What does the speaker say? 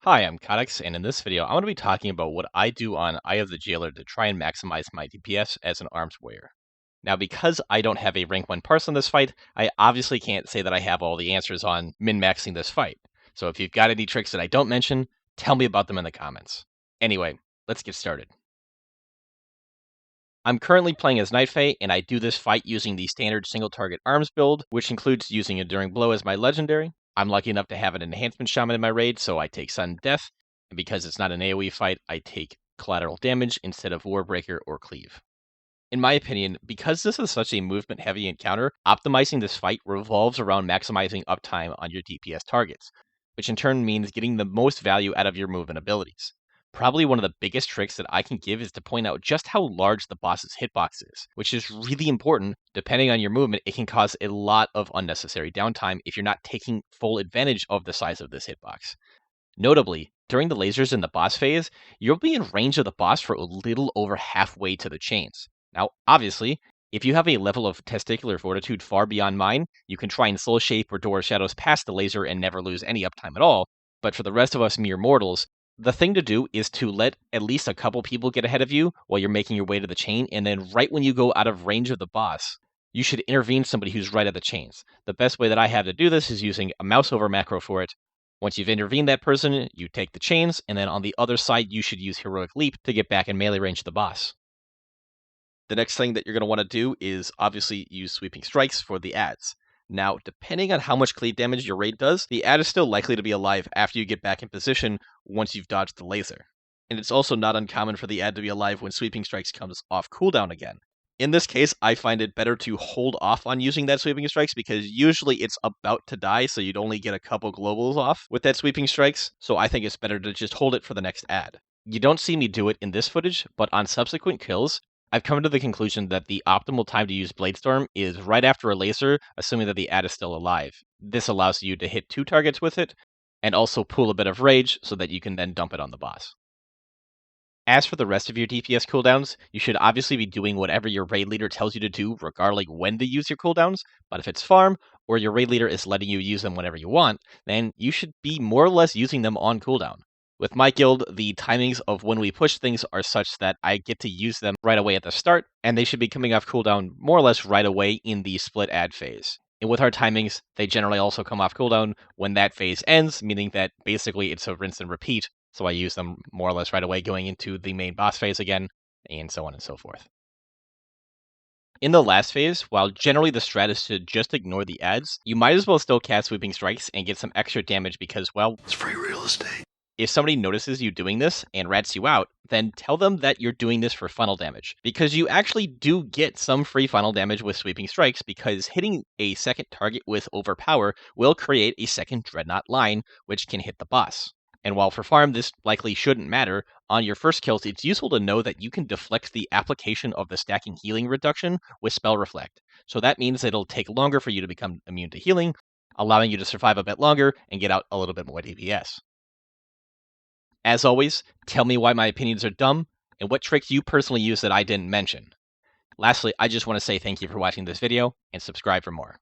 Hi, I'm Cautex, and in this video, I'm going to be talking about what I do on Eye of the Jailer to try and maximize my DPS as an arms warrior. Now, because I don't have a rank 1 parse in this fight, I obviously can't say that I have all the answers on min-maxing this fight. So if you've got any tricks that I don't mention, tell me about them in the comments. Anyway, let's get started. I'm currently playing as Night Fae, and I do this fight using the standard single target arms build, which includes using Enduring Blow as my legendary. I'm lucky enough to have an enhancement shaman in my raid, so I take sudden death, and because it's not an AoE fight, I take collateral damage instead of Warbreaker or Cleave. In my opinion, because this is such a movement heavy encounter, optimizing this fight revolves around maximizing uptime on your DPS targets, which in turn means getting the most value out of your movement abilities. Probably one of the biggest tricks that I can give is to point out just how large the boss's hitbox is, which is really important. Depending on your movement, it can cause a lot of unnecessary downtime if you're not taking full advantage of the size of this hitbox. Notably, during the lasers in the boss phase, you'll be in range of the boss for a little over halfway to the chains. Now, obviously, if you have a level of testicular fortitude far beyond mine, you can try and soul shape or door shadows past the laser and never lose any uptime at all. But for the rest of us mere mortals, the thing to do is to let at least a couple people get ahead of you while you're making your way to the chain, and then right when you go out of range of the boss, you should intervene somebody who's right at the chains. The best way that I have to do this is using a mouse over macro for it. Once you've intervened that person, you take the chains, and then on the other side, you should use Heroic Leap to get back in melee range of the boss. The next thing that you're going to want to do is obviously use Sweeping Strikes for the adds. Now, depending on how much cleave damage your raid does, the add is still likely to be alive after you get back in position once you've dodged the laser. And it's also not uncommon for the add to be alive when Sweeping Strikes comes off cooldown again. In this case, I find it better to hold off on using that Sweeping Strikes because usually it's about to die, so you'd only get a couple globals off with that Sweeping Strikes, so I think it's better to just hold it for the next add. You don't see me do it in this footage, but on subsequent kills, I've come to the conclusion that the optimal time to use Bladestorm is right after a laser, assuming that the add is still alive. This allows you to hit 2 targets with it, and also pool a bit of rage so that you can then dump it on the boss. As for the rest of your DPS cooldowns, you should obviously be doing whatever your raid leader tells you to do, regardless when to use your cooldowns, but if it's farm, or your raid leader is letting you use them whenever you want, then you should be more or less using them on cooldown. With my guild, the timings of when we push things are such that I get to use them right away at the start, and they should be coming off cooldown more or less right away in the split add phase. And with our timings, they generally also come off cooldown when that phase ends, meaning that basically it's a rinse and repeat, so I use them more or less right away going into the main boss phase again, and so on and so forth. In the last phase, while generally the strat is to just ignore the adds, you might as well still cast Sweeping Strikes and get some extra damage because, well, it's free real estate. If somebody notices you doing this and rats you out, then tell them that you're doing this for funnel damage, because you actually do get some free funnel damage with Sweeping Strikes, because hitting a second target with Overpower will create a second Dreadnought line, which can hit the boss. And while for farm this likely shouldn't matter, on your first kills it's useful to know that you can deflect the application of the stacking healing reduction with Spell Reflect. So that means it'll take longer for you to become immune to healing, allowing you to survive a bit longer and get out a little bit more DPS. As always, tell me why my opinions are dumb, and what tricks you personally use that I didn't mention. Lastly, I just want to say thank you for watching this video, and subscribe for more.